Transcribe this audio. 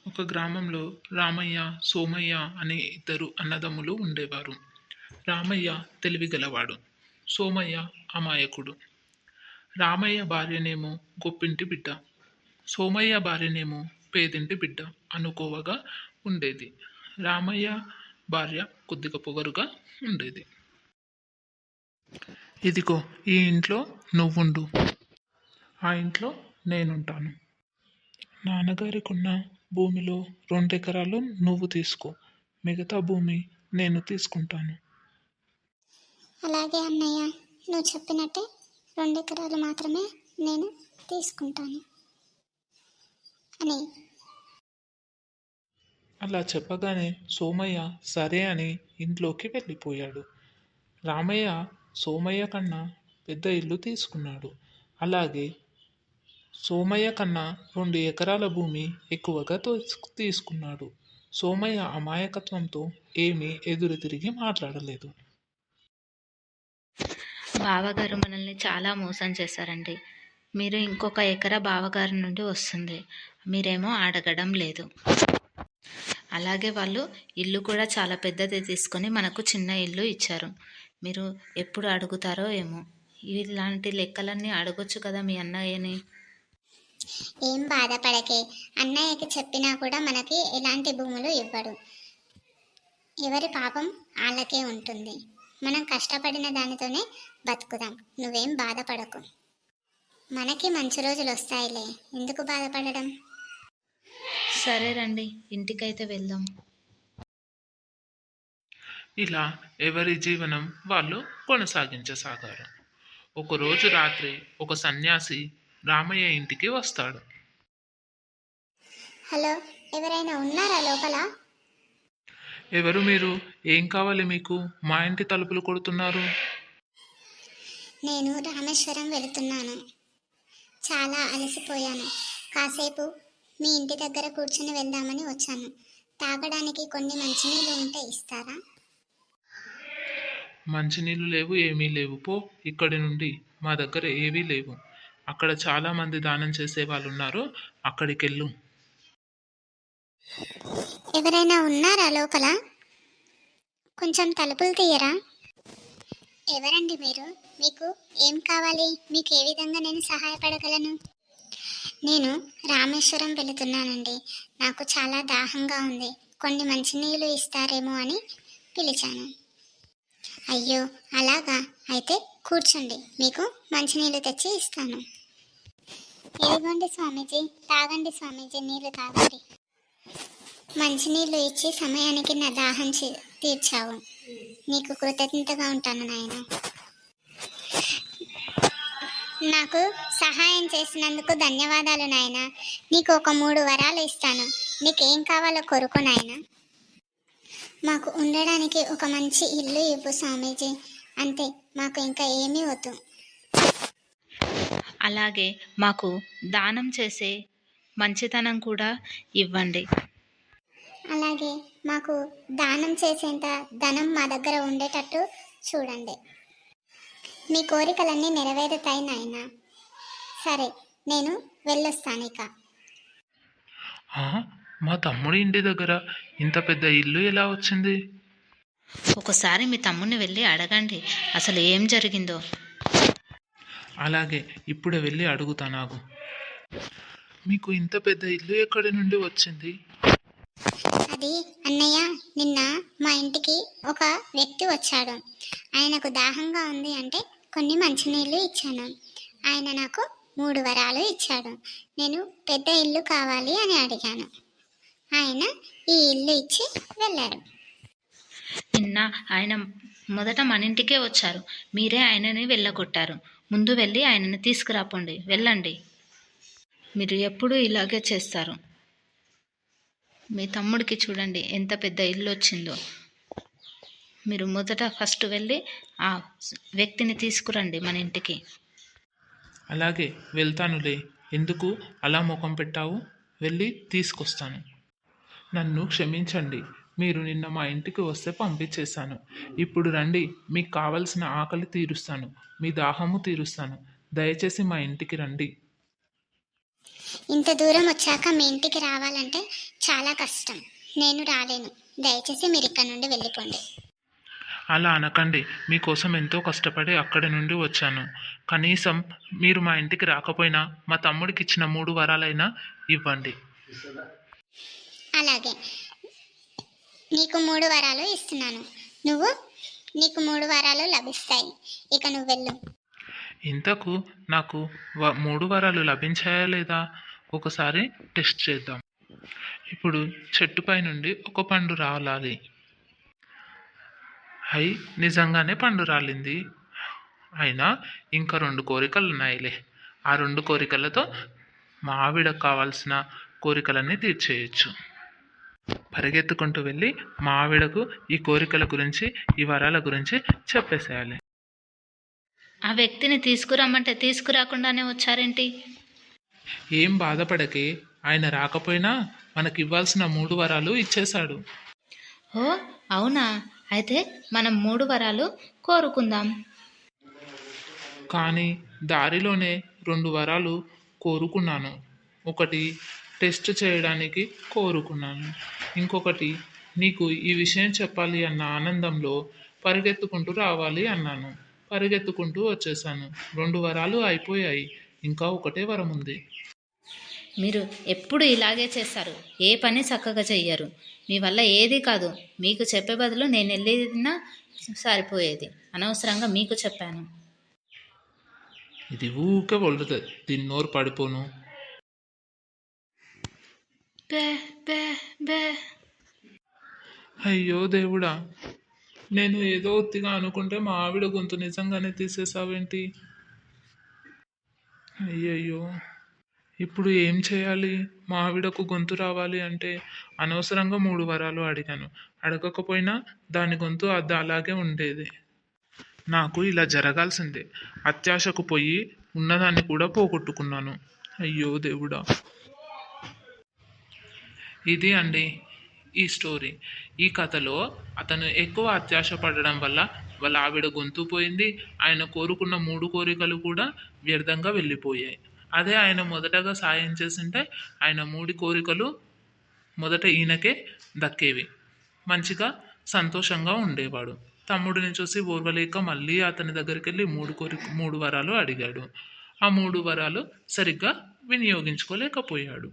ఒక గ్రామంలో రామయ్య, సోమయ్య అనే ఇద్దరు అన్నదమ్ములు ఉండేవారు. రామయ్య తెలివిగలవాడు. సోమయ్య అమాయకుడు. రామయ్య భార్యనేమో గొప్పింటి బిడ్డ, సోమయ్య భార్యనేమో పేదింటి బిడ్డ అనుకోవగా ఉండేది. రామయ్య భార్య కొద్దిగా పొగరుగా ఉండేది. ఇదిగో ఈ ఇంట్లో నువ్వుండు, ఆ ఇంట్లో నేనుంటాను. నాన్నగారికున్న భూమిలో 2 ఎకరాలు నువ్వు తీసుకో, మిగతా భూమి నేను తీసుకుంటాను. అలాగే అన్నయ్య, నువ్వు చెప్పినట్టే 2 ఎకరాలు మాత్రమే నేను తీసుకుంటాను అని. అలా చెప్పగానే సోమయ్య సరే అని ఇంట్లోకి వెళ్ళిపోయాడు. రామయ్య సోమయ్య కన్నా పెద్ద ఇల్లు తీసుకున్నాడు. అలాగే సోమయ్య కన్నా 2 ఎకరాల భూమి ఎక్కువగా తీసుకున్నాడు. సోమయ్య అమాయకత్వంతో ఏమీ ఎదురు తిరిగి మాట్లాడలేదు. బావగారు మనల్ని చాలా మోసం చేశారండి. మీరు ఇంకొక ఎకరా బావగారి నుండి వస్తుంది, మీరేమో అడగడం లేదు. అలాగే వాళ్ళు ఇల్లు కూడా చాలా పెద్దది తీసుకొని మనకు చిన్న ఇల్లు ఇచ్చారు. మీరు ఎప్పుడు అడుగుతారో ఏమో. ఇలాంటి లెక్కలన్నీ అడగొచ్చు కదా మీ అన్నయ్యని. ఏం బాధపడకే, అన్నయ్యకి చెప్పినా కూడా మనకి ఎలాంటి భూములు ఇవ్వడు. ఎవరి పాపం వాళ్ళకే ఉంటుంది. మనం కష్టపడిన దానితోనే బతుకుదాం. నువ్వేం బాధపడకు, మనకి మంచి రోజులు వస్తాయిలే, ఎందుకు బాధపడడం. సరే రండి, ఇంటికైతే వెళ్దాం. ఇలా ఎవరి జీవనం వాళ్ళు కొనసాగించసాగారు. ఒకరోజు రాత్రి ఒక సన్యాసి రామయ్య ఇంటికి వస్తాడు. హలో, ఎవరైనా ఉన్నారా లోపల? ఎవరు మీరు? ఏం కావాలి మీకు? మా ఇంటి తలుపులు కొడుతున్నారు. నేను రామేశ్వరం వెళుతున్నాను, చాలా అలసిపోయాను. కాసేపు మీ ఇంటి దగ్గర కూర్చొని వెళ్దామని వచ్చాను. తాగడానికి కొన్ని మంచినీళ్ళు ఉంటే ఇస్తారా? మంచినీళ్ళు లేవు, ఏమీ లేవు, పో ఇక్కడి నుండి. మా దగ్గర ఏవీ లేవు. అక్కడ చాలా మంది దానం చేసే వాళ్ళు ఉన్నారు, అక్కడికి వెళ్ళు. ఎవరైనా ఉన్నారా లోపల? కొంచెం తలుపులు తీయరా? ఎవరండి మీరు? మీకు ఏం కావాలి? మీకు ఏ విధంగా నేను సహాయపడగలను? నేను రామేశ్వరం వెళుతున్నానండి. నాకు చాలా దాహంగా ఉంది. కొన్ని మంచినీళ్ళు ఇస్తారేమో అని పిలిచాను. అయ్యో అలాగా, అయితే కూర్చోండి, మీకు మంచినీళ్ళు తెచ్చి ఇస్తాను. ఇదిగోండి స్వామీజీ, తాగండి స్వామీజీ, నీళ్ళు తాగండి. మంచినీళ్ళు ఇచ్చి సమయానికి నా దాహం తీర్చావు. నీకు కృతజ్ఞతగా ఉంటాను నాయన. నాకు సహాయం చేసినందుకు ధన్యవాదాలు నాయన. నీకు ఒక 3 వరాలు ఇస్తాను. నీకేం కావాలో కోరుకో నాయన. మాకు ఉండడానికి ఒక మంచి ఇల్లు ఇవ్వు స్వామీజీ, అంతే, మాకు ఇంకా ఏమీ వద్దు. అలాగే మాకు దానం చేసే మంచితనం కూడా ఇవ్వండి. అలాగే మాకు దానం చేసేంత ధనం మా దగ్గర ఉండేటట్టు చూడండి. మీ కోరికలన్నీ నెరవేరుతాయి నాయన. సరే, నేను వెళ్ళొస్తాను ఇక. మా తమ్ముడి ఇంటి దగ్గర ఇంత పెద్ద ఇల్లు ఎలా వచ్చింది? ఒకసారి మీ తమ్ముడిని వెళ్ళి అడగండి అసలు ఏం జరిగిందో. అలాగే, ఇప్పుడే వెళ్ళి అడుగుతా. నాకు మీకు ఇంత పెద్ద ఇల్లు ఎక్కడి నుండి వచ్చింది? అది అన్నయ్య, నిన్న మా ఇంటికి ఒక వ్యక్తి వచ్చాడు. ఆయనకు దాహంగా ఉంది అంటే కొన్ని మంచినీళ్ళు ఇచ్చాను. ఆయన నాకు 3 వరాలు ఇచ్చాడు. నేను పెద్ద ఇల్లు కావాలి అని అడిగాను. ఆయన ఈ ఇల్లు ఇచ్చి వెళ్ళాడు. నిన్న ఆయన మొదట మన ఇంటికే వచ్చారు, మీరే ఆయనని వెళ్ళగొట్టారు. ముందు వెళ్ళి ఆయనని తీసుకురాపోండి, వెళ్ళండి. మీరు ఎప్పుడూ ఇలాగే చేస్తారు. మీ తమ్ముడికి చూడండి ఎంత పెద్ద ఇల్లు వచ్చిందో. మీరు ఫస్ట్ వెళ్ళి ఆ వ్యక్తిని తీసుకురండి మన ఇంటికి. అలాగే, వెళ్తానులే. ఎందుకు అలా ముఖం పెట్టావు? వెళ్ళి తీసుకొస్తాను. నన్ను క్షమించండి, మీరు నిన్న మా ఇంటికి వస్తే పంపించేశాను. ఇప్పుడు రండి, మీకు కావలసిన ఆకలి తీరుస్తాను, మీ దాహము తీరుస్తాను. దయచేసి మా ఇంటికి రండి. ఇంత దూరం వచ్చాక మీ ఇంటికి రావాలంటే చాలా కష్టం. నేను రాలేను. దయచేసి మీరు ఇక్కడ నుండి వెళ్ళిపోండి. అలా అనకండి. మీకోసం ఎంతో కష్టపడి అక్కడి నుండి వచ్చాను. కనీసం మీరు మా ఇంటికి రాకపోయినా మా తమ్ముడికి ఇచ్చిన 3 వరాలైనా ఇవ్వండి. అలాగే నీకు 3 వరాలు ఇస్తున్నాను. నీకు 3 వరాలు లభిస్తాయి. ఇక నువ్వు వెళ్ళు. ఇంతకు నాకు 3 వరాలు లభించాయా లేదా ఒకసారి టెస్ట్ చేద్దాం. ఇప్పుడు చెట్టుపై నుండి ఒక పండు రాలాలి. నిజంగానే పండు రాలింది. అయినా ఇంకా 2 కోరికలు ఉన్నాయిలే. ఆ 2 కోరికలతో మా ఆవిడకు కావాల్సిన కోరికలన్నీ తీర్చేయచ్చు. పరిగెత్తుకుంటూ వెళ్ళి మా ఆవిడకు ఈ కోరికల గురించి, ఈ వరాల గురించి చెప్పేసేయాలి. ఆ వ్యక్తిని తీసుకురమ్మంటే తీసుకురాకుండానే వచ్చారేంటి? ఏం బాధపడకే, ఆయన రాకపోయినా మనకి ఇవ్వాల్సిన 3 వరాలు ఇచ్చేశాడు. ఓ అవునా? అయితే మనం 3 వరాలు కోరుకుందాం. కానీ దారిలోనే 2 వరాలు కోరుకున్నాను. ఒకటి టెస్ట్ చేయడానికి కోరుకున్నాను. ఇంకొకటి నీకు ఈ విషయం చెప్పాలి అన్న ఆనందంలో పరిగెత్తుకుంటూ రావాలి అన్నాను. పరిగెత్తుకుంటూ వచ్చేసాను. 2 వరాలు అయిపోయాయి. ఇంకా ఒకటే వరం ఉంది. మీరు ఎప్పుడు ఇలాగే చేస్తారు. ఏ పని చక్కగా చెయ్యరు. మీ వల్ల ఏది కాదు. మీకు చెప్పే బదులు నేను వెళ్ళినా సరిపోయేది. అనవసరంగా మీకు చెప్పాను. ఇది ఊకే వలుతుంది. దీని నోరు పడిపోను. బే బే బే. అయ్యో దేవుడా, నేను ఏదో ఒత్తిగా అనుకుంటే మా ఆవిడ గొంతు నిజంగానే తీసేసావేంటి? అయ్యయ్యో, ఇప్పుడు ఏం చేయాలి? మా ఆవిడకు గొంతు రావాలి అంటే అనవసరంగా 3 వరాలు అడిగాను. అడగకపోయినా దాని గొంతు అది అలాగే ఉండేది. నాకు ఇలా జరగాల్సిందే. అత్యాశకు పోయి ఉన్నదాన్ని కూడా పోగొట్టుకున్నాను. అయ్యో దేవుడా. ఇది అండి ఈ స్టోరీ. ఈ కథలో అతను ఎక్కువ అత్యాశ పడడం వల్ల వాళ్ళ ఆవిడ గొంతు పోయింది. ఆయన కోరుకున్న 3 కోరికలు కూడా వ్యర్థంగా వెళ్ళిపోయాయి. అదే ఆయన మొదటగా సాయం చేసింటే ఆయన 3 కోరికలు మొదట ఈయనకే దక్కేవి. మంచిగా సంతోషంగా ఉండేవాడు. తమ్ముడిని చూసి ఓర్వలేక మళ్ళీ అతని దగ్గరికి వెళ్ళి 3 వరాలు అడిగాడు. ఆ 3 వరాలు సరిగ్గా వినియోగించుకోలేకపోయాడు.